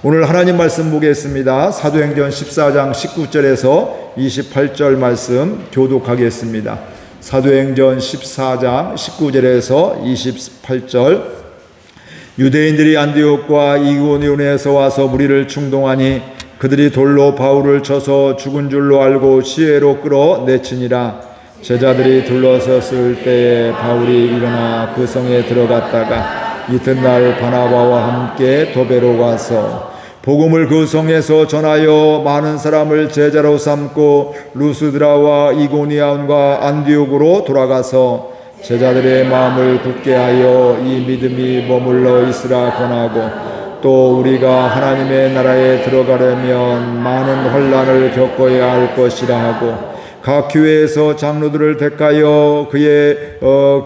오늘 하나님 말씀 보겠습니다. 사도행전 14장 19절에서 28절 말씀 교독하겠습니다. 사도행전 14장 19절에서 28절. 유대인들이 안디옥과 이고니온에서 와서 무리를 충동하니 그들이 돌로 바울을 쳐서 죽은 줄로 알고 시외로 끌어내치니라. 제자들이 둘러섰을 때에 바울이 일어나 그 성에 들어갔다가 이튿날 바나바와 함께 도베로 가서 복음을 그 성에서 전하여 많은 사람을 제자로 삼고 루스드라와 이고니온과 안디옥으로 돌아가서 제자들의 마음을 굳게 하여 이 믿음이 머물러 있으라 권하고, 또 우리가 하나님의 나라에 들어가려면 많은 환난을 겪어야 할 것이라 하고, 각 교회에서 장로들을 택하여 그의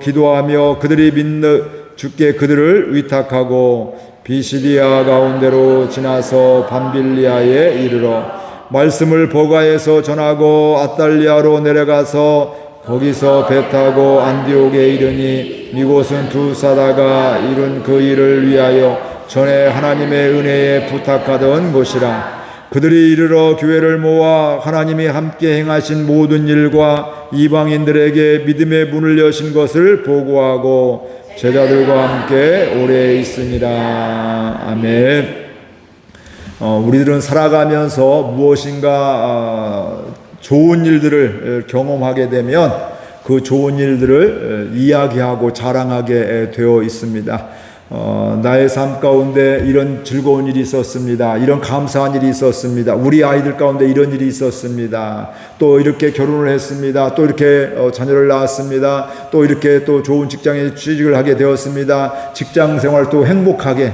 기도하며 그들이 믿는 주께 그들을 위탁하고 비시디아 가운데로 지나서 밤빌리아에 이르러 말씀을 보가에서 전하고 아달리아로 내려가서 거기서 배 타고 안디옥에 이르니 이곳은 두 사다가 이룬 그 일을 위하여 전에 하나님의 은혜에 부탁하던 곳이라. 그들이 이르러 교회를 모아 하나님이 함께 행하신 모든 일과 이방인들에게 믿음의 문을 여신 것을 보고하고 제자들과 함께 오래 있으니라. 아멘. 우리들은 살아가면서 무엇인가 좋은 일들을 경험하게 되면 그 좋은 일들을 이야기하고 자랑하게 되어 있습니다. 나의 삶 가운데 이런 즐거운 일이 있었습니다. 이런 감사한 일이 있었습니다. 우리 아이들 가운데 이런 일이 있었습니다. 또 이렇게 결혼을 했습니다. 또 이렇게 자녀를 낳았습니다. 또 이렇게 또 좋은 직장에 취직을 하게 되었습니다. 직장 생활 또 행복하게,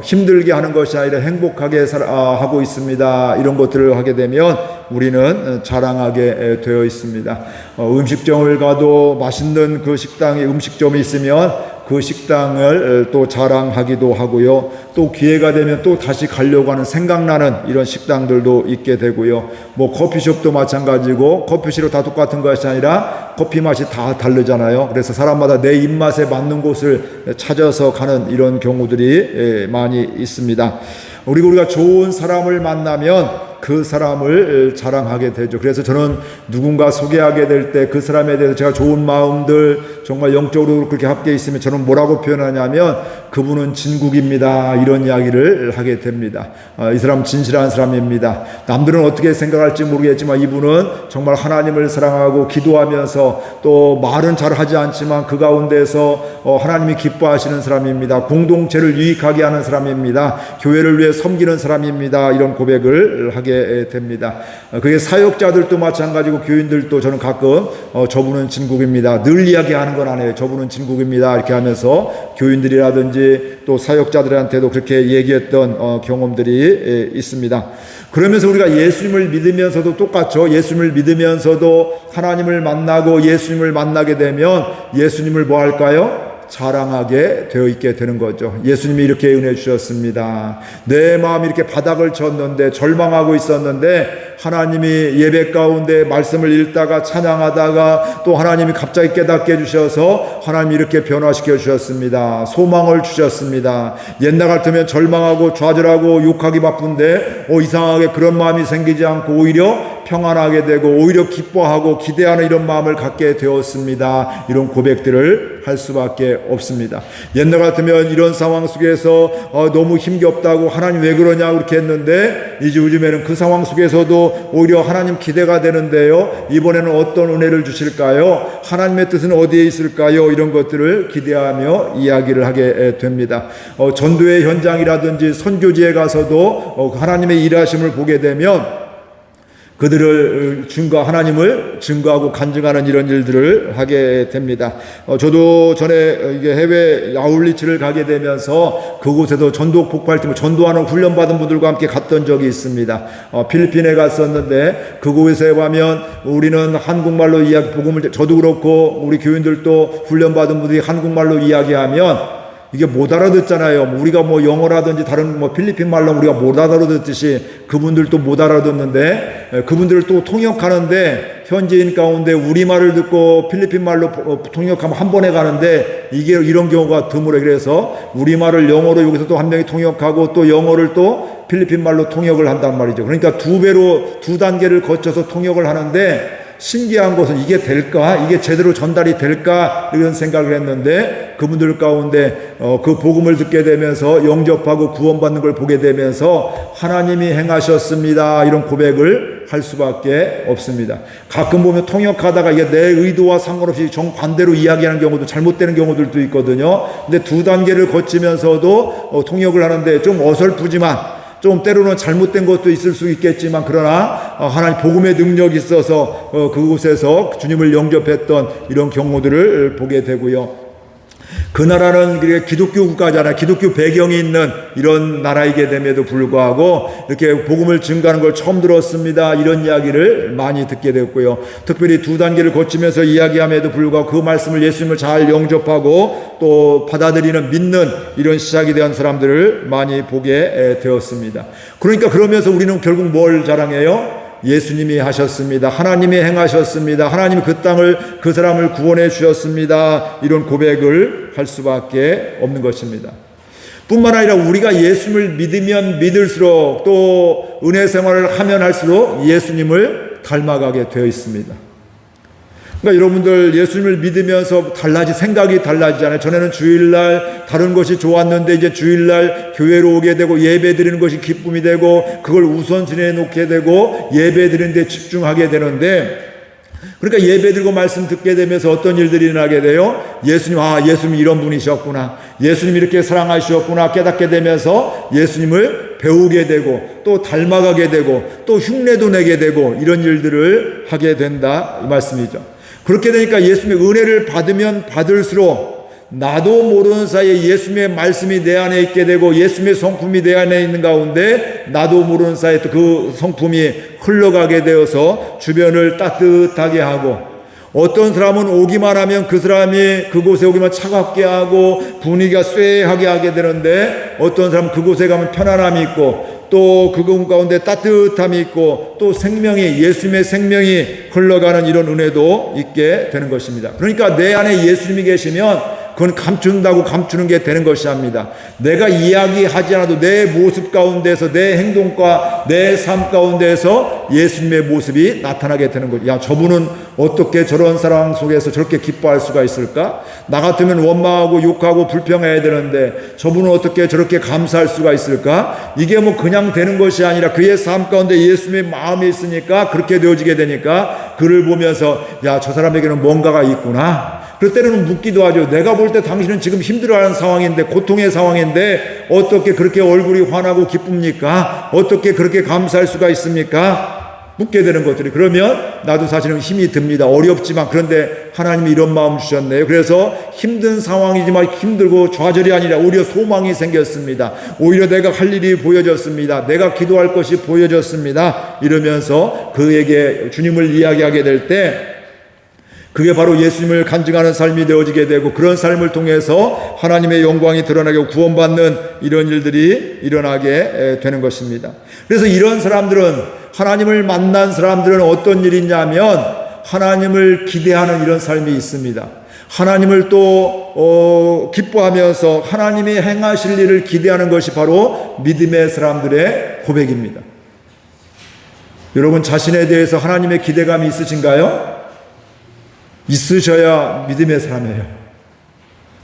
힘들게 하는 것이 아니라 행복하게 하고 있습니다. 이런 것들을 하게 되면 우리는 자랑하게 되어 있습니다. 음식점을 가도 맛있는 그 식당에 음식점이 있으면 그 식당을 또 자랑하기도 하고요. 또 기회가 되면 또 다시 가려고 하는 생각나는 이런 식당들도 있게 되고요. 뭐 커피숍도 마찬가지고 커피숍도 다 똑같은 것이 아니라 커피 맛이 다 다르잖아요. 그래서 사람마다 내 입맛에 맞는 곳을 찾아서 가는 이런 경우들이 많이 있습니다. 우리가 좋은 사람을 만나면 그 사람을 자랑하게 되죠. 그래서 저는 누군가 소개하게 될 때 그 사람에 대해서 제가 좋은 마음들, 정말 영적으로 그렇게 함께 있으면 저는 뭐라고 표현하냐면 그분은 진국입니다, 이런 이야기를 하게 됩니다. 이 사람 진실한 사람입니다. 남들은 어떻게 생각할지 모르겠지만 이분은 정말 하나님을 사랑하고 기도하면서 또 말은 잘 하지 않지만 그 가운데서 하나님이 기뻐하시는 사람입니다. 공동체를 유익하게 하는 사람입니다. 교회를 위해 섬기는 사람입니다. 이런 고백을 하게 됩니다. 그게 사역자들도 마찬가지고 교인들도 저는 가끔 저분은 진국입니다, 늘 이야기하는 건 아니에요. 저분은 진국입니다 이렇게 하면서 교인들이라든지 또 사역자들한테도 그렇게 얘기했던 경험들이 있습니다. 그러면서 우리가 예수님을 믿으면서도 똑같죠. 예수님을 믿으면서도 하나님을 만나고 예수님을 만나게 되면 예수님을 뭐 할까요? 자랑하게 되어 있게 되는 거죠. 예수님이 이렇게 은혜 주셨습니다. 내 마음이 이렇게 바닥을 쳤는데 절망하고 있었는데 하나님이 예배 가운데 말씀을 읽다가 찬양하다가 또 하나님이 갑자기 깨닫게 해주셔서 하나님이 이렇게 변화시켜 주셨습니다. 소망을 주셨습니다. 옛날 같으면 절망하고 좌절하고 욕하기 바쁜데 이상하게 그런 마음이 생기지 않고 오히려 평안하게 되고 오히려 기뻐하고 기대하는 이런 마음을 갖게 되었습니다. 이런 고백들을 할 수밖에 없습니다. 옛날 같으면 이런 상황 속에서 너무 힘겹다고 하나님 왜 그러냐고 그렇게 했는데 이제 요즘에는 그 상황 속에서도 오히려 하나님 기대가 되는데요. 이번에는 어떤 은혜를 주실까요? 하나님의 뜻은 어디에 있을까요? 이런 것들을 기대하며 이야기를 하게 됩니다. 전도의 현장이라든지 선교지에 가서도 하나님의 일하심을 보게 되면 그들을 하나님을 증거하고 간증하는 이런 일들을 하게 됩니다. 저도 전에 해외 아울리치를 가게 되면서 그곳에서 전도 폭발팀을 전도하는 훈련받은 분들과 함께 갔던 적이 있습니다. 필리핀에 갔었는데 그곳에 가면 우리는 한국말로 복음을, 저도 그렇고 우리 교인들도 훈련받은 분들이 한국말로 이야기하면 이게 못 알아듣잖아요. 우리가 영어라든지 다른 필리핀 말로 우리가 못 알아듣듯이 그분들도 못 알아듣는데 그분들을 또 통역하는데 현지인 가운데 우리말을 듣고 필리핀 말로 통역하면 한 번에 가는데 이게 이런 경우가 드물어. 그래서 우리말을 영어로 여기서 또 한 명이 통역하고 또 영어를 또 필리핀 말로 통역을 한단 말이죠. 그러니까 두 배로 두 단계를 거쳐서 통역을 하는데 신기한 것은 이게 될까? 이게 제대로 전달이 될까? 이런 생각을 했는데 그분들 가운데 그 복음을 듣게 되면서 영접하고 구원받는 걸 보게 되면서 하나님이 행하셨습니다. 이런 고백을 할 수밖에 없습니다. 가끔 보면 통역하다가 이게 내 의도와 상관없이 정반대로 이야기하는 경우도 잘못되는 경우들도 있거든요. 근데 두 단계를 거치면서도 통역을 하는데 좀 어설프지만 좀 때로는 잘못된 것도 있을 수 있겠지만 그러나 하나님 복음의 능력이 있어서 그곳에서 주님을 영접했던 이런 경우들을 보게 되고요. 그 나라는 기독교 국가잖아요. 기독교 배경이 있는 이런 나라이게 됨에도 불구하고 이렇게 복음을 증가하는 걸 처음 들었습니다. 이런 이야기를 많이 듣게 되었고요. 특별히 두 단계를 거치면서 이야기함에도 불구하고 그 말씀을 예수님을 잘 영접하고 또 받아들이는 믿는 이런 시작이 된 사람들을 많이 보게 되었습니다. 그러니까 그러면서 우리는 결국 뭘 자랑해요? 예수님이 하셨습니다. 하나님이 행하셨습니다. 하나님이 그 땅을 그 사람을 구원해 주셨습니다. 이런 고백을 할 수밖에 없는 것입니다. 뿐만 아니라 우리가 예수님을 믿으면 믿을수록 또 은혜 생활을 하면 할수록 예수님을 닮아가게 되어 있습니다. 그러니까 여러분들 예수님을 믿으면서 생각이 달라지잖아요. 전에는 주일날 다른 것이 좋았는데 이제 주일날 교회로 오게 되고 예배 드리는 것이 기쁨이 되고 그걸 우선순위에 놓게 되고 예배 드리는 데 집중하게 되는데 그러니까 예배 드리고 말씀 듣게 되면서 어떤 일들이 일어나게 돼요? 예수님 이런 분이셨구나. 예수님 이렇게 사랑하셨구나 깨닫게 되면서 예수님을 배우게 되고 또 닮아가게 되고 또 흉내도 내게 되고 이런 일들을 하게 된다 이 말씀이죠. 그렇게 되니까 예수님의 은혜를 받으면 받을수록 나도 모르는 사이에 예수님의 말씀이 내 안에 있게 되고 예수님의 성품이 내 안에 있는 가운데 나도 모르는 사이에 또 그 성품이 흘러가게 되어서 주변을 따뜻하게 하고 어떤 사람은 오기만 하면 그 사람이 그곳에 오기만 차갑게 하고 분위기가 쇠하게 하게 되는데 어떤 사람은 그곳에 가면 편안함이 있고 또 그곳 가운데 따뜻함이 있고 또 예수님의 생명이 흘러가는 이런 은혜도 있게 되는 것입니다. 그러니까 내 안에 예수님이 계시면 그건 감춘다고 감추는 게 되는 것이 아닙니다. 내가 이야기하지 않아도 내 모습 가운데서 내 행동과 내 삶 가운데서 예수님의 모습이 나타나게 되는 거죠. 야, 저분은 어떻게 저런 상황 속에서 저렇게 기뻐할 수가 있을까? 나 같으면 원망하고 욕하고 불평해야 되는데 저분은 어떻게 저렇게 감사할 수가 있을까? 이게 뭐 그냥 되는 것이 아니라 그의 삶 가운데 예수님의 마음이 있으니까 그렇게 되어지게 되니까 그를 보면서 야, 저 사람에게는 뭔가가 있구나. 그럴 때는 묻기도 하죠. 내가 볼 때 당신은 지금 힘들어하는 상황인데 고통의 상황인데 어떻게 그렇게 얼굴이 환하고 기쁩니까? 어떻게 그렇게 감사할 수가 있습니까? 묻게 되는 것들이 그러면 나도 사실은 힘이 듭니다. 어렵지만 그런데 하나님이 이런 마음 주셨네요. 그래서 힘든 상황이지만 힘들고 좌절이 아니라 오히려 소망이 생겼습니다. 오히려 내가 할 일이 보여졌습니다. 내가 기도할 것이 보여졌습니다. 이러면서 그에게 주님을 이야기하게 될 때 그게 바로 예수님을 간증하는 삶이 되어지게 되고 그런 삶을 통해서 하나님의 영광이 드러나게 구원받는 이런 일들이 일어나게 되는 것입니다. 그래서 이런 사람들은 하나님을 만난 사람들은 어떤 일이 있냐면 하나님을 기대하는 이런 삶이 있습니다. 하나님을 또 기뻐하면서 하나님이 행하실 일을 기대하는 것이 바로 믿음의 사람들의 고백입니다. 여러분 자신에 대해서 하나님의 기대감이 있으신가요? 있으셔야 믿음의 사람이에요.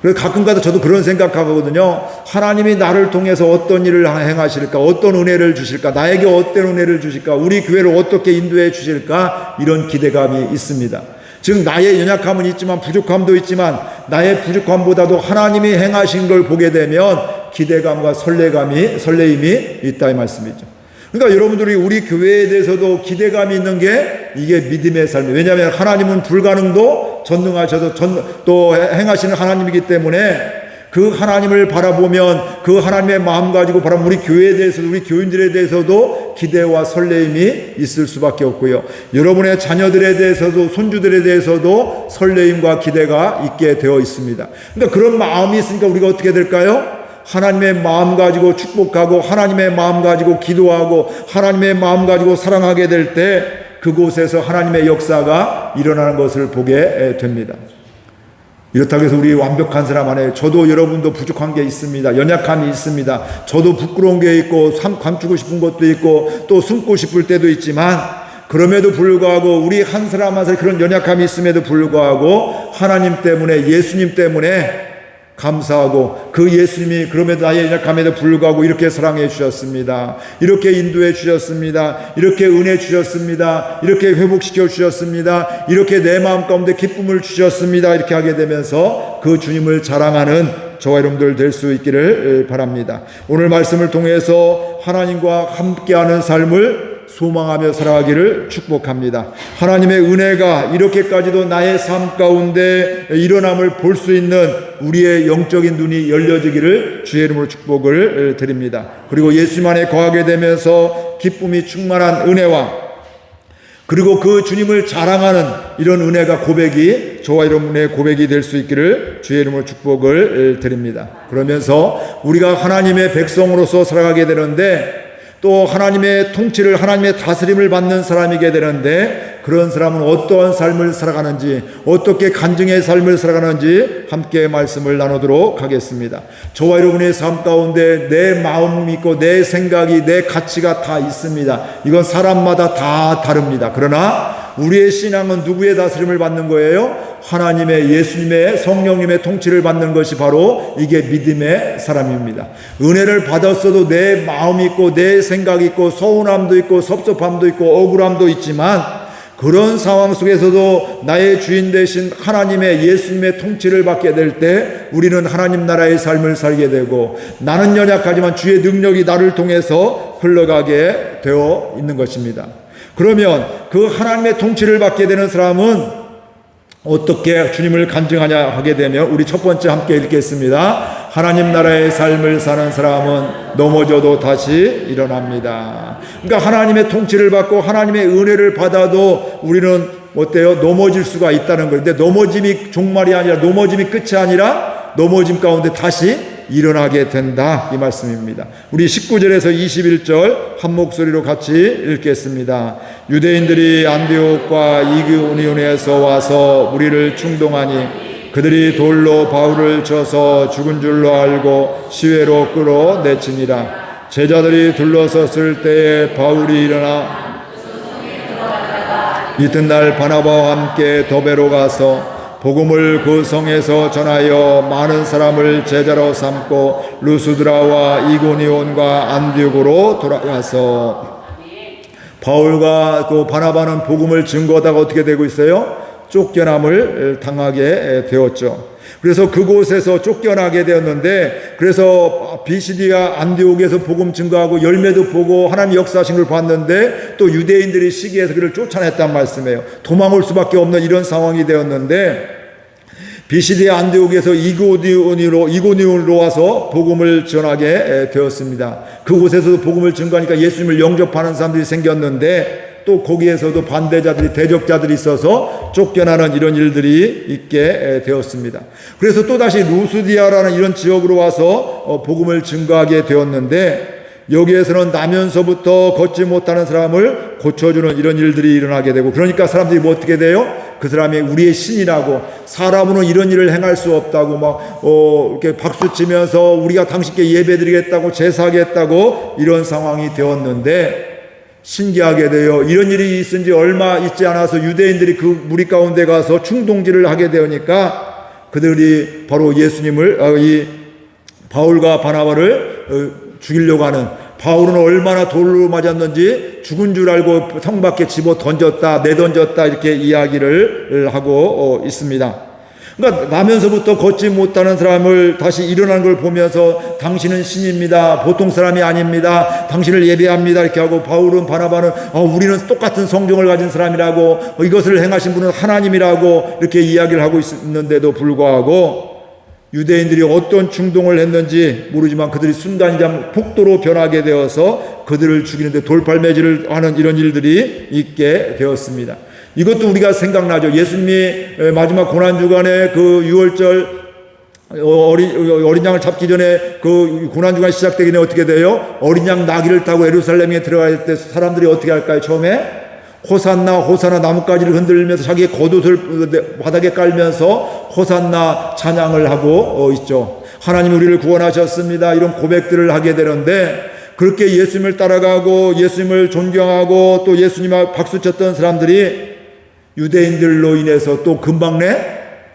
그래서 가끔가다 저도 그런 생각하거든요. 하나님이 나를 통해서 어떤 일을 행하실까? 어떤 은혜를 주실까? 나에게 어떤 은혜를 주실까? 우리 교회를 어떻게 인도해 주실까? 이런 기대감이 있습니다. 즉 나의 연약함은 있지만 부족함도 있지만 나의 부족함보다도 하나님이 행하신 걸 보게 되면 기대감과 설레임이 있다 이 말씀이죠. 그러니까 여러분들이 우리 교회에 대해서도 기대감이 있는 게 이게 믿음의 삶이에요. 왜냐하면 하나님은 불가능도 전능하셔서 또 행하시는 하나님이기 때문에 그 하나님을 바라보면 그 하나님의 마음 가지고 바라보면 우리 교회에 대해서도 우리 교인들에 대해서도 기대와 설레임이 있을 수밖에 없고요. 여러분의 자녀들에 대해서도 손주들에 대해서도 설레임과 기대가 있게 되어 있습니다. 그러니까 그런 마음이 있으니까 우리가 어떻게 될까요? 하나님의 마음 가지고 축복하고 하나님의 마음 가지고 기도하고 하나님의 마음 가지고 사랑하게 될 때 그곳에서 하나님의 역사가 일어나는 것을 보게 됩니다. 이렇다고 해서 우리 완벽한 사람 안에 저도 여러분도 부족한 게 있습니다. 연약함이 있습니다. 저도 부끄러운 게 있고 감추고 싶은 것도 있고 또 숨고 싶을 때도 있지만 그럼에도 불구하고 우리 한 사람 한 사람 그런 연약함이 있음에도 불구하고 하나님 때문에 예수님 때문에 감사하고 그 예수님이 그럼에도 나의 연약함에도 불구하고 이렇게 사랑해 주셨습니다. 이렇게 인도해 주셨습니다. 이렇게 은혜 주셨습니다. 이렇게 회복시켜 주셨습니다. 이렇게 내 마음 가운데 기쁨을 주셨습니다. 이렇게 하게 되면서 그 주님을 자랑하는 저와 여러분들 될 수 있기를 바랍니다. 오늘 말씀을 통해서 하나님과 함께하는 삶을 소망하며 살아가기를 축복합니다. 하나님의 은혜가 이렇게까지도 나의 삶 가운데 일어남을 볼 수 있는 우리의 영적인 눈이 열려지기를 주의 이름으로 축복을 드립니다. 그리고 예수님 안에 거하게 되면서 기쁨이 충만한 은혜와 그리고 그 주님을 자랑하는 이런 은혜가 고백이 저와 여러분의 고백이 될 수 있기를 주의 이름으로 축복을 드립니다. 그러면서 우리가 하나님의 백성으로서 살아가게 되는데 또 하나님의 통치를 하나님의 다스림을 받는 사람이게 되는데 그런 사람은 어떠한 삶을 살아가는지 어떻게 간증의 삶을 살아가는지 함께 말씀을 나누도록 하겠습니다. 저와 여러분의 삶 가운데 내 마음이 있고 내 생각이 내 가치가 다 있습니다. 이건 사람마다 다 다릅니다. 그러나 우리의 신앙은 누구의 다스림을 받는 거예요? 하나님의 예수님의 성령님의 통치를 받는 것이 바로 이게 믿음의 사람입니다. 은혜를 받았어도 내 마음이 있고 내 생각이 있고 서운함도 있고 섭섭함도 있고 억울함도 있지만 그런 상황 속에서도 나의 주인 되신 하나님의 예수님의 통치를 받게 될 때 우리는 하나님 나라의 삶을 살게 되고 나는 연약하지만 주의 능력이 나를 통해서 흘러가게 되어 있는 것입니다. 그러면 그 하나님의 통치를 받게 되는 사람은 어떻게 주님을 간증하냐 하게 되면 우리 첫 번째 함께 읽겠습니다. 하나님 나라의 삶을 사는 사람은 넘어져도 다시 일어납니다. 그러니까 하나님의 통치를 받고 하나님의 은혜를 받아도 우리는 어때요? 넘어질 수가 있다는 거예요. 근데 넘어짐이 종말이 아니라 넘어짐이 끝이 아니라 넘어짐 가운데 다시 일어나게 된다 이 말씀입니다. 우리 19절에서 21절 한 목소리로 같이 읽겠습니다. 유대인들이 안디옥과 이고니온에서 와서 우리를 충동하니 그들이 돌로 바울을 쳐서 죽은 줄로 알고 시외로 끌어내치니라. 제자들이 둘러섰을 때에 바울이 일어나 이튿날 바나바와 함께 더베로 가서 복음을 그 성에서 전하여 많은 사람을 제자로 삼고 루스드라와 이고니온과 안디옥으로 돌아가서 바울과 또 바나바는 복음을 증거하다가 어떻게 되고 있어요? 쫓겨남을 당하게 되었죠. 그래서 그곳에서 쫓겨나게 되었는데 그래서 비시디아 안디옥에서 복음 증거하고 열매도 보고 하나님 역사하신 걸 봤는데 또 유대인들이 시기해서 그를 쫓아냈단 말씀이에요. 도망올 수밖에 없는 이런 상황이 되었는데 비시디아 안디옥에서 이고니온으로 와서 복음을 전하게 되었습니다. 그곳에서도 복음을 증거하니까 예수님을 영접하는 사람들이 생겼는데 또 거기에서도 반대자들이 대적자들이 있어서 쫓겨나는 이런 일들이 있게 되었습니다. 그래서 또다시 루스디아라는 이런 지역으로 와서 복음을 증거하게 되었는데 여기에서는 나면서부터 걷지 못하는 사람을 고쳐주는 이런 일들이 일어나게 되고 그러니까 사람들이 뭐 어떻게 돼요? 그 사람이 우리의 신이라고 사람으로는 이런 일을 행할 수 없다고 막 이렇게 박수치면서 우리가 당신께 예배드리겠다고 제사하겠다고 이런 상황이 되었는데 신기하게 돼요. 이런 일이 있은 지 얼마 있지 않아서 유대인들이 그 무리 가운데 가서 충동질을 하게 되니까 그들이 바로 예수님을 이 바울과 바나바를 죽이려고 하는 바울은 얼마나 돌로 맞았는지 죽은 줄 알고 성 밖에 집어 던졌다 내던졌다 이렇게 이야기를 하고 있습니다. 그러니까 나면서부터 걷지 못하는 사람을 다시 일어나는 걸 보면서 당신은 신입니다. 보통 사람이 아닙니다. 당신을 예배합니다. 이렇게 하고 바울은 바나바는 우리는 똑같은 성경을 가진 사람이라고 이것을 행하신 분은 하나님이라고 이렇게 이야기를 하고 있는데도 불구하고 유대인들이 어떤 충동을 했는지 모르지만 그들이 순간이장 폭도로 변하게 되어서 그들을 죽이는데 돌팔매질을 하는 이런 일들이 있게 되었습니다. 이것도 우리가 생각나죠. 예수님이 마지막 고난주간에 그 6월절 어린 양을 잡기 전에 그 고난주간 시작되기 전에 어떻게 돼요? 어린 양 나귀를 타고 예루살렘에 들어갈 때 사람들이 어떻게 할까요? 처음에 호산나 호산나 나뭇가지를 흔들면서 자기의 겉옷을 바닥에 깔면서 호산나 찬양을 하고 있죠. 하나님 우리를 구원하셨습니다. 이런 고백들을 하게 되는데, 그렇게 예수님을 따라가고 예수님을 존경하고 또 예수님을 박수쳤던 사람들이 유대인들로 인해서 또 금방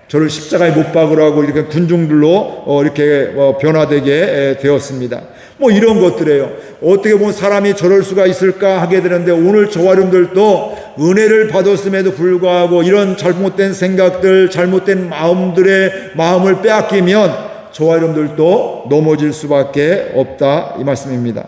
저를 십자가에 못 박으라고 이렇게 군중들로 이렇게 변화되게 되었습니다. 뭐 이런 것들이에요. 어떻게 보면 사람이 저럴 수가 있을까 하게 되는데, 오늘 저와 여러분들도 은혜를 받았음에도 불구하고 이런 잘못된 생각들, 잘못된 마음을 빼앗기면 저와 여러분들도 넘어질 수밖에 없다, 이 말씀입니다.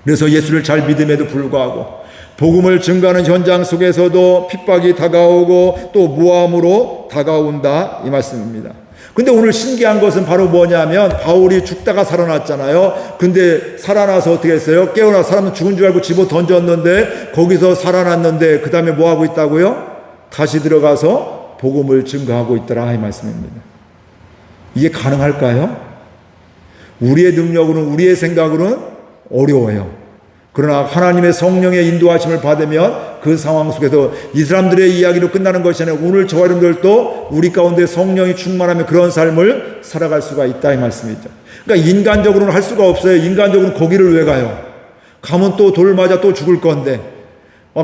그래서 예수를 잘 믿음에도 불구하고 복음을 증거하는 현장 속에서도 핍박이 다가오고 또 모함으로 다가온다, 이 말씀입니다. 근데 오늘 신기한 것은 바로 뭐냐면, 바울이 죽다가 살아났잖아요. 근데 살아나서 어떻게 했어요? 깨어나 사람은 죽은 줄 알고 집어 던졌는데, 거기서 살아났는데 그 다음에 뭐 하고 있다고요? 다시 들어가서 복음을 증거하고 있더라, 이 말씀입니다. 이게 가능할까요? 우리의 능력으로는, 우리의 생각으로는 어려워요. 그러나 하나님의 성령의 인도하심을 받으면 그 상황 속에서 이 사람들의 이야기로 끝나는 것이 아니라 오늘 저와 여러분들도 우리 가운데 성령이 충만하면 그런 삶을 살아갈 수가 있다, 이 말씀이죠. 그러니까 인간적으로는 할 수가 없어요. 인간적으로는 거기를 왜 가요? 가면 또 돌 맞아 또 죽을 건데,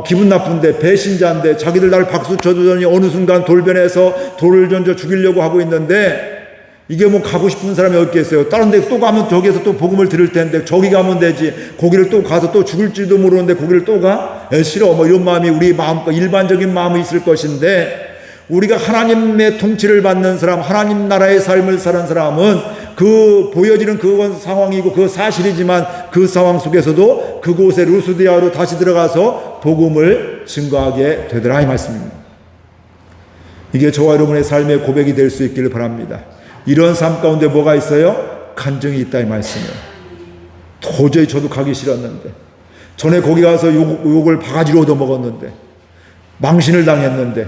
기분 나쁜데, 배신자인데, 자기들 나를 박수 쳐주더니 어느 순간 돌변해서 돌을 던져 죽이려고 하고 있는데, 이게 뭐 가고 싶은 사람이 어디 있겠어요? 다른 데 또 가면 저기에서 또 복음을 들을 텐데 저기 가면 되지. 거기를 또 가서 또 죽을지도 모르는데 거기를 또 가? 싫어. 뭐 이런 마음이 우리 마음과 일반적인 마음이 있을 것인데, 우리가 하나님의 통치를 받는 사람, 하나님 나라의 삶을 사는 사람은 그 보여지는 그건 상황이고 그 사실이지만 그 상황 속에서도 그곳에 루스디아로 다시 들어가서 복음을 증거하게 되더라, 이 말씀입니다. 이게 저와 여러분의 삶의 고백이 될 수 있기를 바랍니다. 이런 삶 가운데 뭐가 있어요? 간증이 있다, 이 말씀이에요. 도저히 저도 가기 싫었는데, 전에 거기 가서 욕을 바가지로 얻어먹었는데, 망신을 당했는데,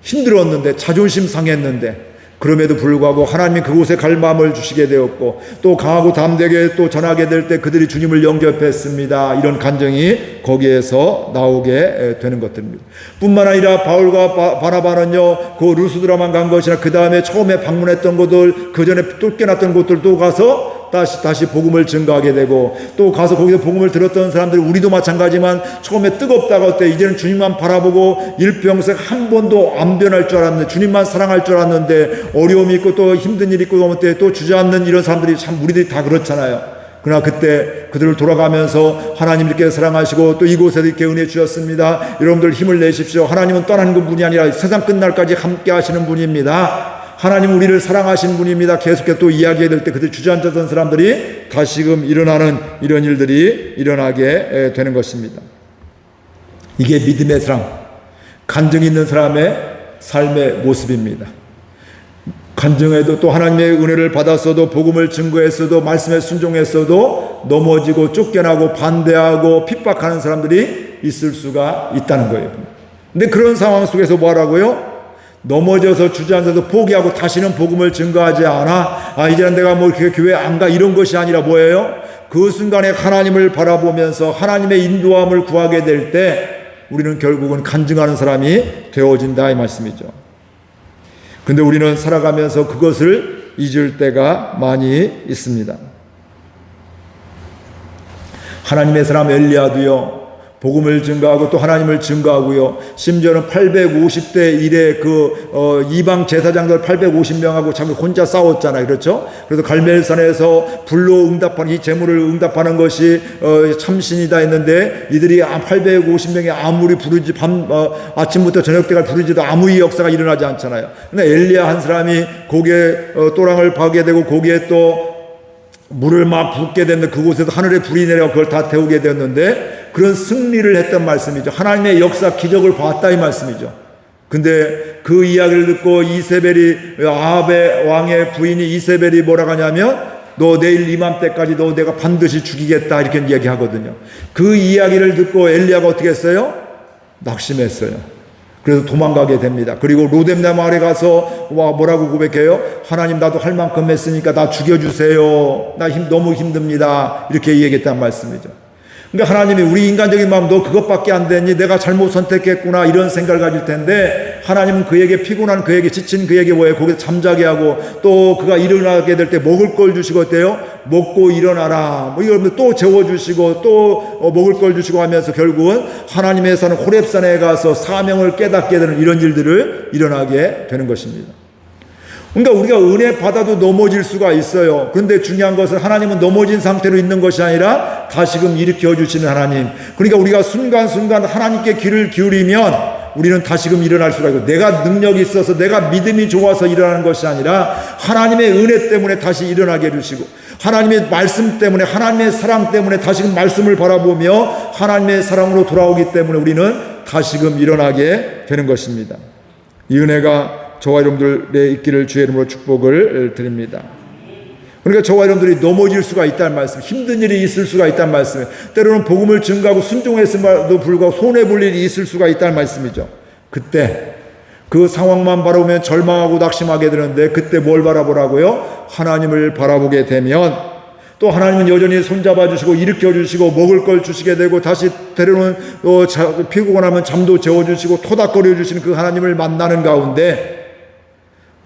힘들었는데, 자존심 상했는데, 그럼에도 불구하고 하나님이 그곳에 갈 마음을 주시게 되었고, 또 강하고 담대하게 또 전하게 될 때 그들이 주님을 영접했습니다. 이런 간증이 거기에서 나오게 되는 것들입니다. 뿐만 아니라 바울과 바나바는요, 그 루스드라만 간 것이 아니라 그 다음에 처음에 방문했던 곳들, 그 전에 쫓겨났던 곳들도 가서 다시 복음을 증거하게 되고, 또 가서 거기서 복음을 들었던 사람들이, 우리도 마찬가지지만 처음에 뜨겁다가 어때? 이제는 주님만 바라보고 일평생 한 번도 안 변할 줄 알았는데, 주님만 사랑할 줄 알았는데, 어려움이 있고 또 힘든 일이 있고 그럴 때 또 주저앉는 이런 사람들이 참 우리들이 다 그렇잖아요. 그러나 그때 그들을 돌아가면서 하나님 이렇게 사랑하시고 또 이곳에도 이렇게 은혜 주셨습니다. 여러분들 힘을 내십시오. 하나님은 떠나는 분이 아니라 세상 끝날까지 함께 하시는 분입니다. 하나님 우리를 사랑하시는 분입니다. 계속해서 또 이야기해야 될 때 그들 주저앉았던 사람들이 다시금 일어나는 이런 일들이 일어나게 되는 것입니다. 이게 믿음의 사람, 간증이 있는 사람의 삶의 모습입니다. 간증해도 또 하나님의 은혜를 받았어도, 복음을 증거했어도, 말씀에 순종했어도 넘어지고 쫓겨나고 반대하고 핍박하는 사람들이 있을 수가 있다는 거예요. 근데 그런 상황 속에서 뭐 하라고요? 넘어져서 주저앉아서 포기하고 다시는 복음을 증거하지 않아. 이제는 내가 뭐 이렇게 교회 안 가, 이런 것이 아니라 뭐예요? 그 순간에 하나님을 바라보면서 하나님의 인도함을 구하게 될 때 우리는 결국은 간증하는 사람이 되어진다, 이 말씀이죠. 근데 우리는 살아가면서 그것을 잊을 때가 많이 있습니다. 하나님의 사람 엘리야도요, 복음을 증거하고 또 하나님을 증거하고요, 심지어는 850대 1의 이방 제사장들 850명하고 자기 혼자 싸웠잖아요. 그렇죠? 그래서 갈멜산에서 불로 응답하는, 이 제물을 응답하는 것이 참신이다 했는데, 이들이 850명이 아무리 부르지 아침부터 저녁 때까지 부르지도 아무 역사가 일어나지 않잖아요. 근데 엘리야 한 사람이 거기에 또랑을 파게 되고 거기에 또 물을 막 붓게 됐는데, 그곳에서 하늘에 불이 내려 그걸 다 태우게 되었는데, 그런 승리를 했던 말씀이죠. 하나님의 역사 기적을 봤다, 이 말씀이죠. 근데 그 이야기를 듣고 이세벨이, 아합의 왕의 부인이 이세벨이 뭐라고 하냐면, 너 내일 이맘때까지 너 내가 반드시 죽이겠다, 이렇게 이야기하거든요. 그 이야기를 듣고 엘리야가 어떻게 했어요? 낙심했어요. 그래서 도망가게 됩니다. 그리고 로뎀나 마을에 가서 뭐라고 고백해요? 하나님, 나도 할 만큼 했으니까 나 죽여주세요. 나 너무 힘듭니다. 이렇게 얘기했단 말씀이죠. 그러니까 하나님이 우리 인간적인 마음, 너 그것밖에 안 되니 내가 잘못 선택했구나, 이런 생각을 가질 텐데, 하나님은 그에게 피곤한, 그에게 지친 그에게 뭐예요? 거기서 잠자게 하고, 또 그가 일어나게 될 때 먹을 걸 주시고, 어때요? 먹고 일어나라, 뭐 이러면 또 재워주시고, 또 먹을 걸 주시고 하면서 결국은 하나님의 산 호렙산에 가서 사명을 깨닫게 되는 이런 일들을 일어나게 되는 것입니다. 그러니까 우리가 은혜 받아도 넘어질 수가 있어요. 그런데 중요한 것은 하나님은 넘어진 상태로 있는 것이 아니라 다시금 일으켜 주시는 하나님. 그러니까 우리가 순간순간 하나님께 귀를 기울이면 우리는 다시금 일어날 수가 있고, 내가 능력이 있어서 내가 믿음이 좋아서 일어나는 것이 아니라 하나님의 은혜 때문에 다시 일어나게 해주시고, 하나님의 말씀 때문에, 하나님의 사랑 때문에 다시금 말씀을 바라보며 하나님의 사랑으로 돌아오기 때문에 우리는 다시금 일어나게 되는 것입니다. 이 은혜가 저와 여러분들의 있기를 주의 이름으로 축복을 드립니다. 그러니까 저와 여러분들이 넘어질 수가 있다는 말씀, 힘든 일이 있을 수가 있다는 말씀, 때로는 복음을 증거하고 순종했음에도 불구하고 손해볼 일이 있을 수가 있다는 말씀이죠. 그때 그 상황만 바라보면 절망하고 낙심하게 되는데, 그때 뭘 바라보라고요? 하나님을 바라보게 되면 또 하나님은 여전히 손잡아 주시고 일으켜 주시고 먹을 걸 주시게 되고, 다시 때로는 피곤하면 잠도 재워주시고 토닥거려 주시는 그 하나님을 만나는 가운데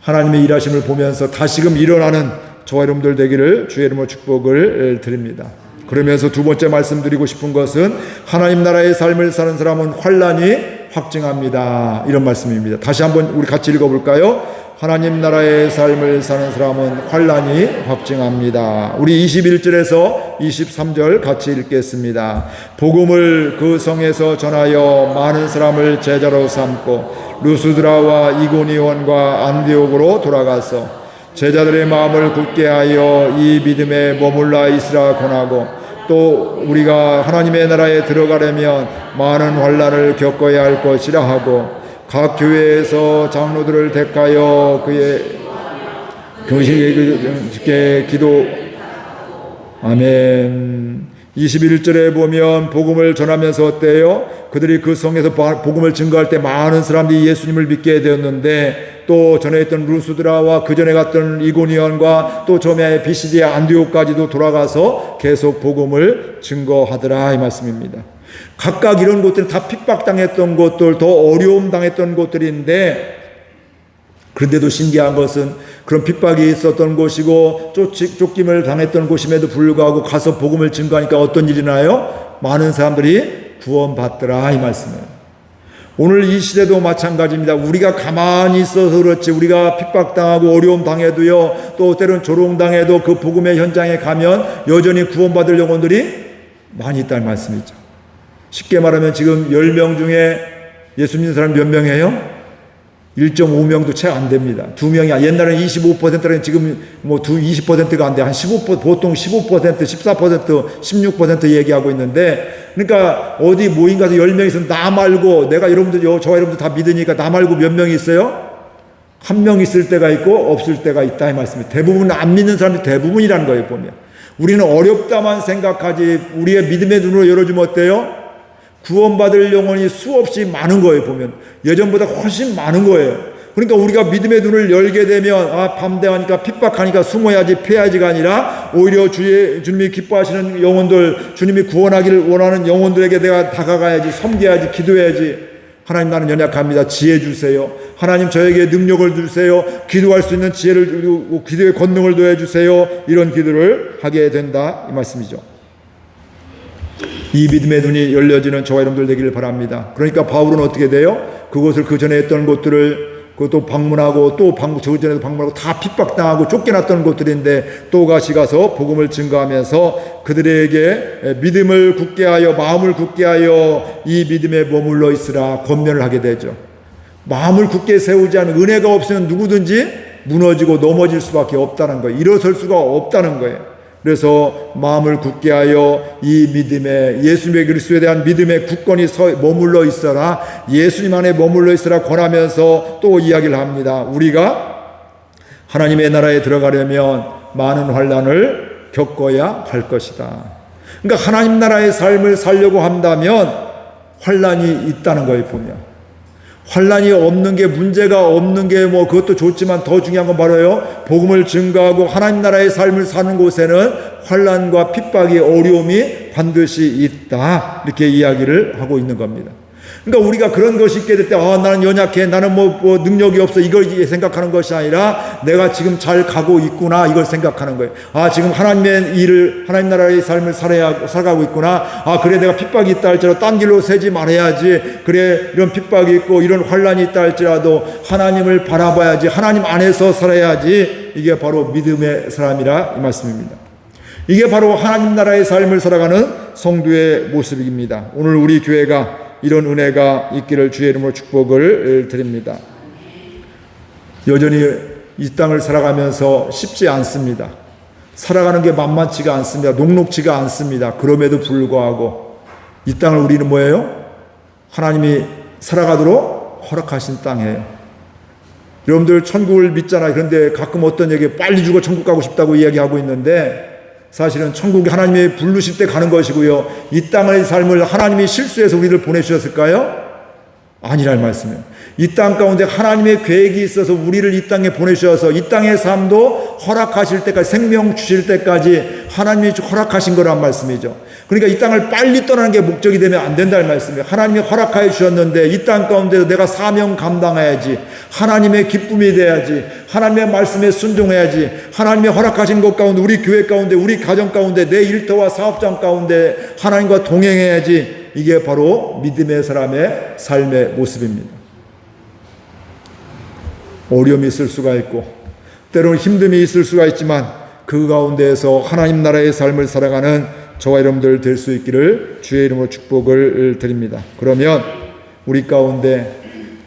하나님의 일하심을 보면서 다시금 일어나는 저와 여러분들 되기를 주의 이름으로 축복을 드립니다. 그러면서 두 번째 말씀드리고 싶은 것은, 하나님 나라의 삶을 사는 사람은 환난이 확증합니다, 이런 말씀입니다. 다시 한번 우리 같이 읽어볼까요? 하나님 나라의 삶을 사는 사람은 환난이 확증합니다. 우리 21절에서 23절 같이 읽겠습니다. 복음을 그 성에서 전하여 많은 사람을 제자로 삼고 루스드라와 이고니온과 안디옥으로 돌아가서 제자들의 마음을 굳게 하여 이 믿음에 머물러 있으라 권하고, 또 우리가 하나님의 나라에 들어가려면 많은 환난을 겪어야 할 것이라 하고, 각 교회에서 장로들을 택하여 그의 경식에 기도. 아멘. 21절에 보면 복음을 전하면서 어때요? 그들이 그 성에서 복음을 증거할 때 많은 사람들이 예수님을 믿게 되었는데, 또 전에 있던 루스드라와 그 전에 갔던 이고니온과 또 처음에 비시디아 안디옥까지도 돌아가서 계속 복음을 증거하더라, 이 말씀입니다. 각각 이런 곳들은 다 핍박당했던 곳들, 더 어려움 당했던 곳들인데, 그런데도 신기한 것은 그런 핍박이 있었던 곳이고 쫓김을 당했던 곳임에도 불구하고 가서 복음을 증거하니까 어떤 일이 나요? 많은 사람들이 구원받더라, 이 말씀이에요. 오늘 이 시대도 마찬가지입니다. 우리가 가만히 있어서 그렇지, 우리가 핍박당하고 어려움 당해도요, 또 때로는 조롱당해도 그 복음의 현장에 가면 여전히 구원받을 영혼들이 많이 있다는 말씀이죠. 쉽게 말하면 지금 10명 중에 예수 믿는 사람 몇 명이에요? 1.5명도 채 안 됩니다. 2명이야. 옛날에는 25%라는 지금 20%가 안 돼. 한 15%, 보통 15%, 14%, 16% 얘기하고 있는데, 그러니까 어디 모임 가서 10명 있으면 나 말고, 내가 여러분들, 저와 여러분들 다 믿으니까 나 말고 몇 명이 있어요? 한 명 있을 때가 있고 없을 때가 있다, 이 말씀이에요. 대부분 안 믿는 사람이 대부분이라는 거예요, 보면. 우리는 어렵다만 생각하지, 우리의 믿음의 눈으로 열어주면 어때요? 구원받을 영혼이 수없이 많은 거예요, 보면. 예전보다 훨씬 많은 거예요. 그러니까 우리가 믿음의 눈을 열게 되면, 밤대하니까 핍박하니까 숨어야지, 패야지가 아니라 오히려 주님이 기뻐하시는 영혼들, 주님이 구원하기를 원하는 영혼들에게 내가 다가가야지, 섬겨야지, 기도해야지. 하나님, 나는 연약합니다. 지혜 주세요. 하나님, 저에게 능력을 주세요. 기도할 수 있는 지혜를 주고 기도의 권능을 더해 주세요. 이런 기도를 하게 된다, 이 말씀이죠. 이 믿음의 눈이 열려지는 저와 여러분들 되기를 바랍니다. 그러니까 바울은 어떻게 돼요? 그곳을 그 전에 했던 곳들을 그것도 방문하고 또 저 전에도 방문하고 다 핍박당하고 쫓겨났던 곳들인데 또 다시 가서 복음을 증거하면서 그들에게 믿음을 굳게 하여, 마음을 굳게 하여 이 믿음에 머물러 있으라 권면을 하게 되죠. 마음을 굳게 세우지 않으면, 은혜가 없으면 누구든지 무너지고 넘어질 수밖에 없다는 거예요. 일어설 수가 없다는 거예요. 그래서 마음을 굳게 하여 이 믿음에, 예수님의 그리스도에 대한 믿음의 굳건히 머물러 있어라, 예수님 안에 머물러 있어라 권하면서 또 이야기를 합니다. 우리가 하나님의 나라에 들어가려면 많은 환난을 겪어야 할 것이다. 그러니까 하나님 나라의 삶을 살려고 한다면 환난이 있다는 거예요, 보면. 환란이 없는 게, 문제가 없는 게 뭐 그것도 좋지만 더 중요한 건 바로요, 복음을 증거하고 하나님 나라의 삶을 사는 곳에는 환란과 핍박이, 어려움이 반드시 있다, 이렇게 이야기를 하고 있는 겁니다. 그러니까 우리가 그런 것이 있게 될 때, 나는 연약해, 나는 뭐 능력이 없어, 이걸 생각하는 것이 아니라 내가 지금 잘 가고 있구나, 이걸 생각하는 거예요. 지금 하나님의 일을, 하나님 나라의 삶을 살아가고 있구나. 그래, 내가 핍박이 있다 할지라도 딴 길로 새지 말아야지. 그래, 이런 핍박이 있고 이런 환란이 있다 할지라도 하나님을 바라봐야지. 하나님 안에서 살아야지. 이게 바로 믿음의 사람이라 이 말씀입니다. 이게 바로 하나님 나라의 삶을 살아가는 성도의 모습입니다. 오늘 우리 교회가 이런 은혜가 있기를 주의 이름으로 축복을 드립니다. 여전히 이 땅을 살아가면서 쉽지 않습니다. 살아가는 게 만만치가 않습니다. 녹록지가 않습니다. 그럼에도 불구하고 이 땅을 우리는 뭐예요? 하나님이 살아가도록 허락하신 땅이에요. 여러분들 천국을 믿잖아요. 그런데 가끔 어떤 얘기, 빨리 죽어 천국 가고 싶다고 이야기하고 있는데, 사실은 천국이 하나님이 부르실 때 가는 것이고요, 이 땅의 삶을 하나님이 실수해서 우리를 보내주셨을까요? 아니란 말씀이에요. 이 땅 가운데 하나님의 계획이 있어서 우리를 이 땅에 보내주셔서 이 땅의 삶도 허락하실 때까지, 생명 주실 때까지 하나님이 허락하신 거란 말씀이죠. 그러니까 이 땅을 빨리 떠나는 게 목적이 되면 안 된다는 말씀이에요. 하나님이 허락하여 주셨는데 이 땅 가운데서 내가 사명 감당해야지, 하나님의 기쁨이 돼야지, 하나님의 말씀에 순종해야지, 하나님의 허락하신 것 가운데, 우리 교회 가운데, 우리 가정 가운데, 내 일터와 사업장 가운데 하나님과 동행해야지. 이게 바로 믿음의 사람의 삶의 모습입니다. 어려움이 있을 수가 있고 때로는 힘듦이 있을 수가 있지만 그 가운데에서 하나님 나라의 삶을 살아가는 저와 여러분들 될 수 있기를 주의 이름으로 축복을 드립니다. 그러면 우리 가운데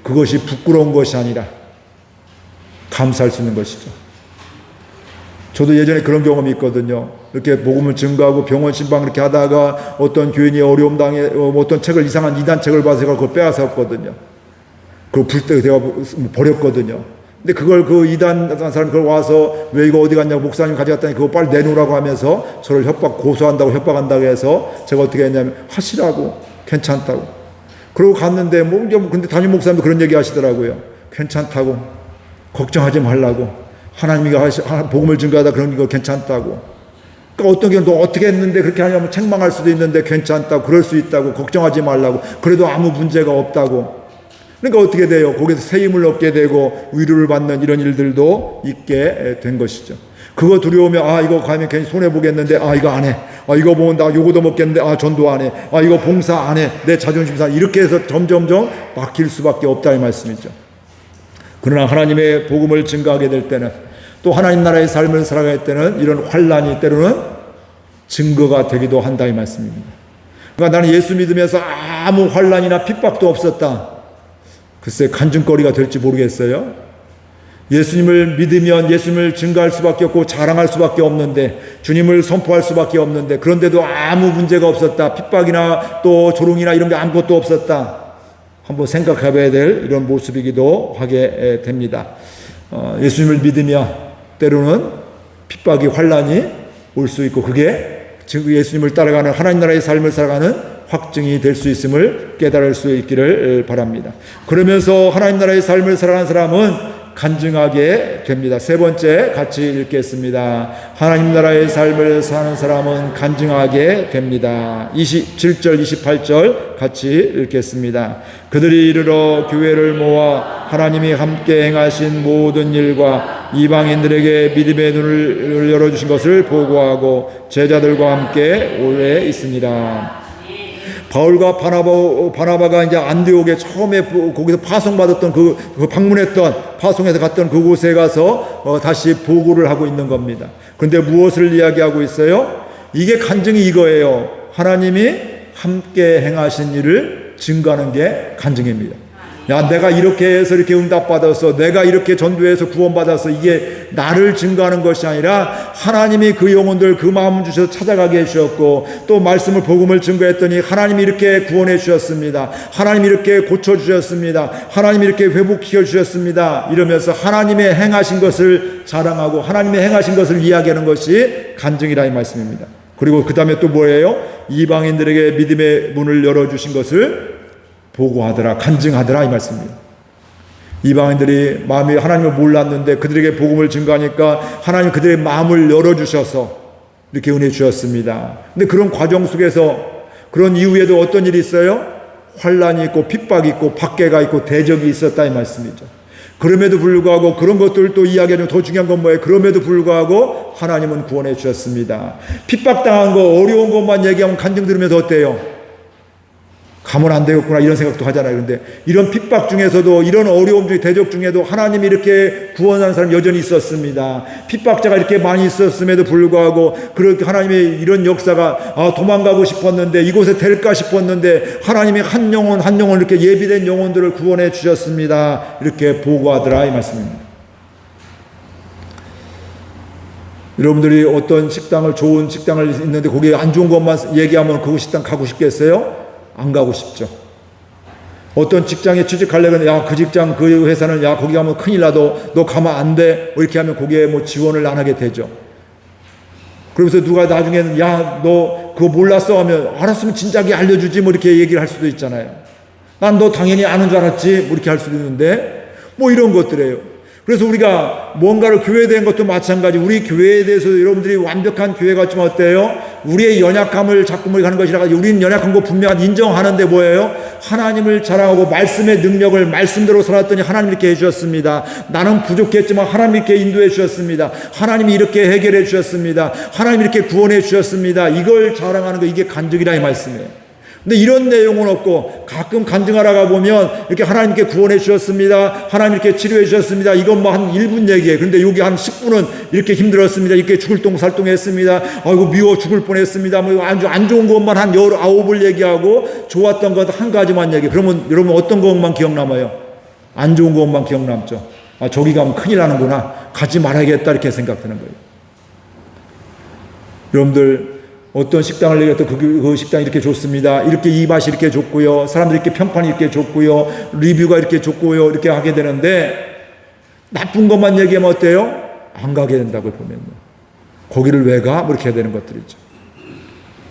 그것이 부끄러운 것이 아니라 감사할 수 있는 것이죠. 저도 예전에 그런 경험이 있거든요. 이렇게 복음을 증거하고 병원 신방 이렇게 하다가 어떤 교인이 어려움 당해 어떤 책을, 이상한 이단책을 봐서 제가 그걸 빼앗았거든요. 그걸 불때 제가 버렸거든요. 근데 그걸 그 이단 사람이 그걸 와서 왜 이거 어디 갔냐고, 목사님 가져갔다니 그거 빨리 내놓으라고 하면서 저를 고소한다고 협박한다고 해서 제가 어떻게 했냐면, 하시라고, 괜찮다고. 그러고 갔는데 근데 담임 목사님도 그런 얘기 하시더라고요. 괜찮다고, 걱정하지 말라고, 하나님이 복음을 증거하다 그런 거 괜찮다고. 그러니까 어떤 경우는 너 어떻게 했는데 그렇게 하냐면 책망할 수도 있는데 괜찮다고, 그럴 수 있다고, 걱정하지 말라고, 그래도 아무 문제가 없다고. 그러니까 어떻게 돼요? 거기서 새 힘을 얻게 되고 위로를 받는 이런 일들도 있게 된 것이죠. 그거 두려우면, 이거 가면 괜히 손해보겠는데, 이거 안 해. 이거 보면 나 요거도 먹겠는데, 전도 안 해. 이거 봉사 안 해. 내 자존심 상. 이렇게 해서 점점점 막힐 수밖에 없다, 이 말씀이죠. 그러나 하나님의 복음을 증거하게 될 때는, 또 하나님 나라의 삶을 살아갈 때는 이런 환란이 때로는 증거가 되기도 한다, 이 말씀입니다. 그러니까 나는 예수 믿으면서 아무 환란이나 핍박도 없었다. 글쎄, 간증거리가 될지 모르겠어요. 예수님을 믿으면 예수님을 증거할 수밖에 없고 자랑할 수밖에 없는데, 주님을 선포할 수밖에 없는데, 그런데도 아무 문제가 없었다. 핍박이나 또 조롱이나 이런 게 아무것도 없었다. 한번 생각해 봐야 될 이런 모습이기도 하게 됩니다. 예수님을 믿으며 때로는 핍박이, 환란이 올 수 있고, 그게 지금 예수님을 따라가는 하나님 나라의 삶을 살아가는 확증이 될 수 있음을 깨달을 수 있기를 바랍니다. 그러면서 하나님 나라의 삶을 살아가는 사람은 간증하게 됩니다. 세 번째 같이 읽겠습니다. 하나님 나라의 삶을 사는 사람은 간증하게 됩니다. 27절 28절 같이 읽겠습니다. 그들이 이르러 교회를 모아 하나님이 함께 행하신 모든 일과 이방인들에게 믿음의 눈을 열어주신 것을 보고하고 제자들과 함께 오래 있으니라. 바울과 바나바가 이제 안디옥에 처음에 거기서 파송받았던 그 방문했던, 파송해서 갔던 그곳에 가서 다시 보고를 하고 있는 겁니다. 그런데 무엇을 이야기하고 있어요? 이게 간증이 이거예요. 하나님이 함께 행하신 일을 증거하는 게 간증입니다. 야, 내가 이렇게 해서 이렇게 응답받아서, 내가 이렇게 전도해서 구원받아서, 이게 나를 증거하는 것이 아니라 하나님이 그 영혼들 그 마음 주셔서 찾아가게 해주셨고, 또 말씀을, 복음을 증거했더니 하나님이 이렇게 구원해 주셨습니다. 하나님이 이렇게 고쳐주셨습니다. 하나님이 이렇게 회복시켜 주셨습니다. 이러면서 하나님의 행하신 것을 자랑하고 하나님의 행하신 것을 이야기하는 것이 간증이라 이 말씀입니다. 그리고 그 다음에 또 뭐예요? 이방인들에게 믿음의 문을 열어주신 것을 보고하더라, 간증하더라 이 말씀입니다. 이방인들이 마음이 하나님을 몰랐는데 그들에게 복음을 증거하니까 하나님 그들의 마음을 열어주셔서 이렇게 은혜 주셨습니다. 근데 그런 과정 속에서 그런 이후에도 어떤 일이 있어요? 환란이 있고 핍박이 있고 박해가 있고 대적이 있었다 이 말씀이죠. 그럼에도 불구하고 그런 것들도 이야기하면 더 중요한 건 뭐예요? 그럼에도 불구하고 하나님은 구원해 주셨습니다. 핍박당한 거 어려운 것만 얘기하면 간증 들으면서 어때요? 가면 안 되겠구나 이런 생각도 하잖아요. 그런데 이런 핍박 중에서도 이런 어려움 중에 대적 중에도 하나님이 이렇게 구원하는 사람이 여전히 있었습니다. 핍박자가 이렇게 많이 있었음에도 불구하고 그렇게 하나님의 이런 역사가 도망가고 싶었는데 이곳에 될까 싶었는데 하나님이 한 영혼 한 영혼 이렇게 예비된 영혼들을 구원해 주셨습니다. 이렇게 보고하더라 이 말씀입니다. 여러분들이 어떤 식당을 좋은 식당을 있는데 거기에 안 좋은 것만 얘기하면 그 식당 가고 싶겠어요? 안 가고 싶죠. 어떤 직장에 취직하려면 야, 그 직장, 그 회사는 야, 거기 가면 큰일 나도 너 가면 안 돼. 뭐 이렇게 하면 거기에 뭐 지원을 안 하게 되죠. 그러면서 누가 나중에는 야, 너 그거 몰랐어 하면 알았으면 진작에 알려주지 뭐 이렇게 얘기를 할 수도 있잖아요. 난 너 당연히 아는 줄 알았지 뭐 이렇게 할 수도 있는데 뭐 이런 것들이에요. 그래서 우리가 뭔가를 교회에 대한 것도 마찬가지. 우리 교회에 대해서 여러분들이 완벽한 교회 같지만 어때요? 우리의 연약함을 자꾸 하는 것이라 가지고 우리는 연약한 거 분명히 인정하는데 뭐예요? 하나님을 자랑하고 말씀의 능력을 말씀대로 살았더니 하나님 이렇게 해주셨습니다. 나는 부족했지만 하나님 이렇게 인도해 주셨습니다. 하나님이 이렇게 해결해 주셨습니다. 하나님 이렇게 구원해 주셨습니다. 이걸 자랑하는 거 이게 간증이라 이 말씀이에요. 근데 이런 내용은 없고 가끔 간증하러 가보면 이렇게 하나님께 구원해 주셨습니다. 하나님 이렇게 치료해 주셨습니다. 이건 뭐 한 1분 얘기예요. 그런데 여기 한 10분은 이렇게 힘들었습니다. 이렇게 죽을 똥살똥 했습니다. 아이고 미워 죽을 뻔했습니다. 뭐 아주 안 좋은 것만 한 19을 얘기하고 좋았던 것 한 가지만 얘기. 그러면 여러분 어떤 것만 기억 남아요? 안 좋은 것만 기억 남죠. 아 저기 가면 큰일 나는구나. 가지 말아야겠다 이렇게 생각되는 거예요. 여러분들 어떤 식당을 얘기해도 그 식당이 이렇게 좋습니다. 이렇게 이 맛이 이렇게 좋고요. 사람들이 이렇게 평판이 이렇게 좋고요. 리뷰가 이렇게 좋고요. 이렇게 하게 되는데 나쁜 것만 얘기하면 어때요? 안 가게 된다고 보면. 거기를 왜 가? 뭐 이렇게 해야 되는 것들이죠.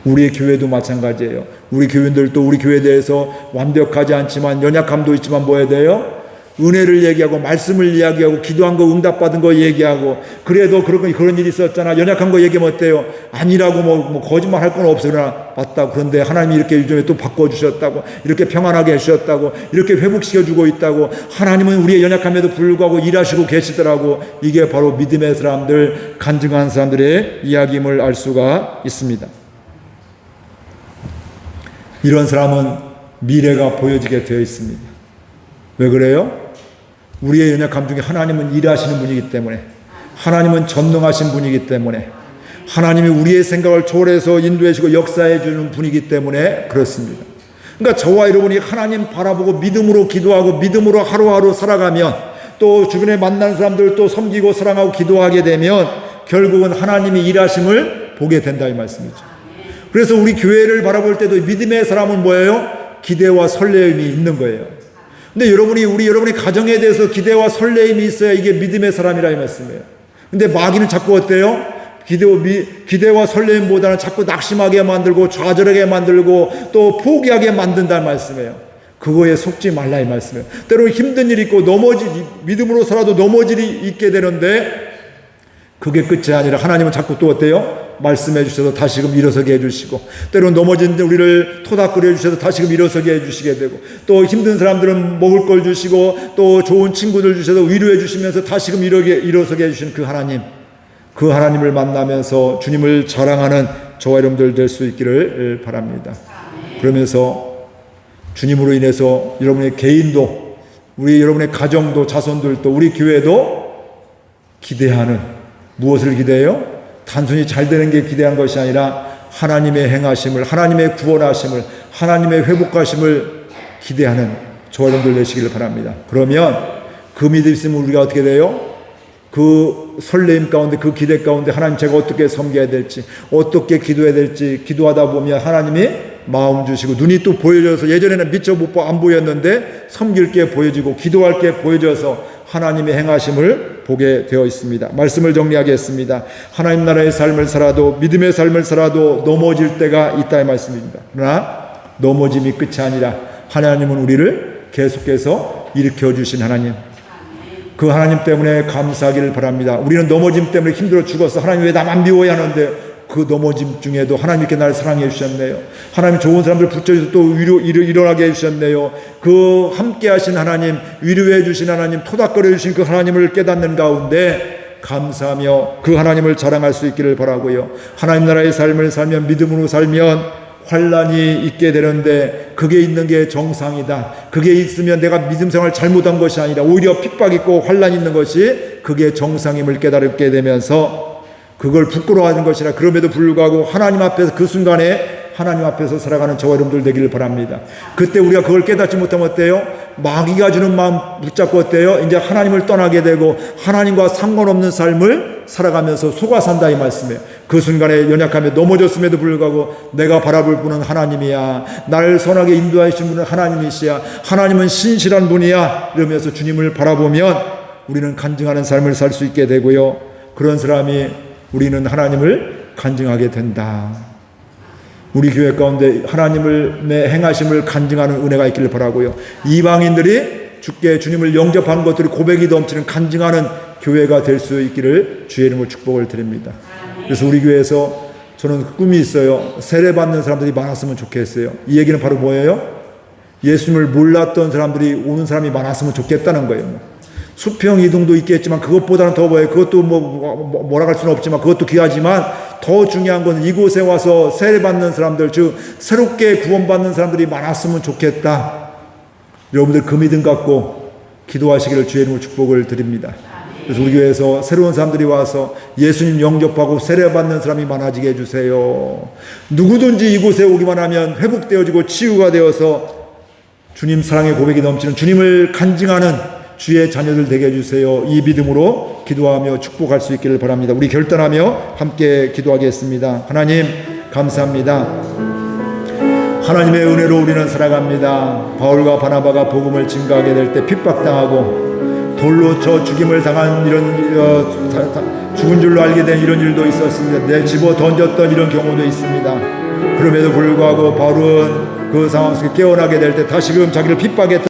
우리의 교회도 마찬가지예요. 우리 교인들도 우리 교회에 대해서 완벽하지 않지만 연약함도 있지만 뭐 해야 돼요? 은혜를 얘기하고 말씀을 이야기하고 기도한 거 응답받은 거 얘기하고 그래도 그런 일이 있었잖아. 연약한 거 얘기하면 어때요? 아니라고 뭐 거짓말 할 건 없어. 그러나 맞다. 그런데 하나님이 이렇게 요즘에 또 바꿔주셨다고 이렇게 평안하게 해주셨다고 이렇게 회복시켜주고 있다고 하나님은 우리의 연약함에도 불구하고 일하시고 계시더라고. 이게 바로 믿음의 사람들 간증한 사람들의 이야기임을 알 수가 있습니다. 이런 사람은 미래가 보여지게 되어 있습니다. 왜 그래요? 우리의 연약함 중에 하나님은 일하시는 분이기 때문에 하나님은 전능하신 분이기 때문에 하나님이 우리의 생각을 초월해서 인도해 주고 역사해 주는 분이기 때문에 그렇습니다. 그러니까 저와 여러분이 하나님 바라보고 믿음으로 기도하고 믿음으로 하루하루 살아가면 또 주변에 만난 사람들 또 섬기고 사랑하고 기도하게 되면 결국은 하나님이 일하심을 보게 된다 이 말씀이죠. 그래서 우리 교회를 바라볼 때도 믿음의 사람은 뭐예요? 기대와 설레임이 있는 거예요. 근데 여러분의 가정에 대해서 기대와 설레임이 있어야 이게 믿음의 사람이라 이 말씀이에요. 근데 마귀는 자꾸 어때요? 기대와 설레임보다는 자꾸 낙심하게 만들고 좌절하게 만들고 또 포기하게 만든다는 말씀이에요. 그거에 속지 말라 이 말씀이에요. 때로 힘든 일이 있고 믿음으로 살아도 넘어질 일이 있게 되는데 그게 끝이 아니라 하나님은 자꾸 또 어때요? 말씀해 주셔서 다시금 일어서게 해주시고 때로 넘어진 우리를 토닥거려 주셔서 다시금 일어서게 해주시게 되고 또 힘든 사람들은 먹을 걸 주시고 또 좋은 친구들 주셔서 위로해 주시면서 다시금 일어서게 해주시는 그 하나님을 만나면서 주님을 자랑하는 저와 여러분들 될 수 있기를 바랍니다. 그러면서 주님으로 인해서 여러분의 개인도 여러분의 가정도 자손들도 우리 교회도 기대하는 무엇을 기대해요? 단순히 잘 되는 게 기대한 것이 아니라 하나님의 행하심을 하나님의 구원하심을 하나님의 회복하심을 기대하는 저와 여러분들 되시기를 바랍니다. 그러면 그 믿음 있으면 우리가 어떻게 돼요? 그 설레임 가운데 그 기대 가운데 하나님 제가 어떻게 섬겨야 될지 어떻게 기도해야 될지 기도하다 보면 하나님이 마음 주시고 눈이 또 보여져서 예전에는 미처 안 보였는데 섬길 게 보여지고 기도할 게 보여져서 하나님의 행하심을 보게 되어 있습니다. 말씀을 정리하겠습니다. 하나님 나라의 삶을 살아도 믿음의 삶을 살아도 넘어질 때가 있다 이 말씀입니다. 그러나 넘어짐이 끝이 아니라 하나님은 우리를 계속해서 일으켜 주신 하나님 그 하나님 때문에 감사하기를 바랍니다. 우리는 넘어짐 때문에 힘들어 죽었어. 하나님 왜 나만 미워야 하는데, 그 넘어짐 중에도 하나님께 나를 사랑해 주셨네요. 하나님 좋은 사람들 붙여서 또 일어나게 해주셨네요. 그 함께 하신 하나님, 위로해 주신 하나님, 토닥거려 주신 그 하나님을 깨닫는 가운데 감사하며 그 하나님을 자랑할 수 있기를 바라고요. 하나님 나라의 삶을 살면, 믿음으로 살면 환난이 있게 되는데, 그게 있는 게 정상이다. 그게 있으면 내가 믿음 생활 잘못한 것이 아니라 오히려 핍박 있고 환난이 있는 것이 그게 정상임을 깨달게 되면서 그걸 부끄러워하는 것이라, 그럼에도 불구하고 하나님 앞에서 그 순간에 하나님 앞에서 살아가는 저와 여러분들 되기를 바랍니다. 그때 우리가 그걸 깨닫지 못하면 어때요? 마귀가 주는 마음 붙잡고 어때요? 이제 하나님을 떠나게 되고 하나님과 상관없는 삶을 살아가면서 속아 산다 이 말씀이에요. 그 순간에 연약하며 넘어졌음에도 불구하고 내가 바라볼 분은 하나님이야. 나를 선하게 인도하신 분은 하나님이시야. 하나님은 신실한 분이야. 이러면서 주님을 바라보면 우리는 간증하는 삶을 살 수 있게 되고요. 그런 사람이 우리는 하나님을 간증하게 된다. 우리 교회 가운데 하나님의 행하심을 간증하는 은혜가 있기를 바라고요. 이방인들이 주께 주님을 영접한 것들이 고백이 넘치는 간증하는 교회가 될 수 있기를 주의 이름으로 축복을 드립니다. 그래서 우리 교회에서 저는 꿈이 있어요. 세례받는 사람들이 많았으면 좋겠어요. 이 얘기는 바로 뭐예요? 예수님을 몰랐던 사람들이 오는 사람이 많았으면 좋겠다는 거예요. 수평 이동도 있겠지만 그것보다는 더 뭐예요? 그것도 뭐라 할 수는 없지만 그것도 귀하지만 더 중요한 건 이곳에 와서 세례받는 사람들, 즉 새롭게 구원받는 사람들이 많았으면 좋겠다. 여러분들 그 믿음 갖고 기도하시기를 주의 이름으로 축복을 드립니다. 그래서 우리 교회에서 새로운 사람들이 와서 예수님 영접하고 세례받는 사람이 많아지게 해주세요. 누구든지 이곳에 오기만 하면 회복되어지고 치유가 되어서 주님 사랑의 고백이 넘치는 주님을 간증하는 주의 자녀들 되게 해주세요. 이 믿음으로 기도하며 축복할 수 있기를 바랍니다. 우리 결단하며 함께 기도하겠습니다. 하나님 감사합니다. 하나님의 은혜로 우리는 살아갑니다. 바울과 바나바가 복음을 증거하게 될 때 핍박당하고 돌로 쳐 죽임을 당한 이런 죽은 줄로 알게 된 이런 일도 있었습니다. 내집어 던졌던 이런 경우도 있습니다. 그럼에도 불구하고 바울은 그 상황 속에 깨어나게 될 때 다시금 자기를 핍박했던